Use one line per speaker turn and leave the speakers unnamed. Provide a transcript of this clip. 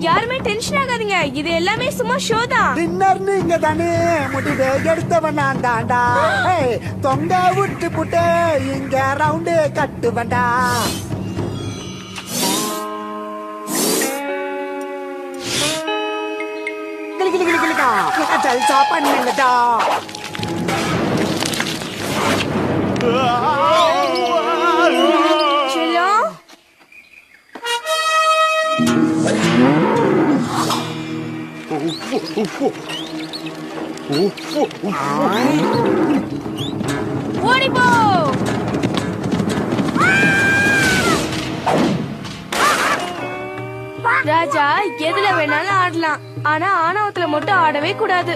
யாருமே டென்ஷன் ஆகாதீங்க, இது எல்லாமே சும்மா ஷோ தான்.
டின்னர் நீங்க தானே முடிவு எடுத்தவன் நான் தாண்டா. தொங்க விட்டு புட்டு இங்க ரவுண்டு கட்டுவண்டா. ஜல்சா பண்ணுங்கடா.
செல்லம், ஓடிப்போ. ராஜா எதுல வேணாலும் ஆடலாம், ஆனா ஆணவத்துல மட்டும் ஆடவே கூடாது.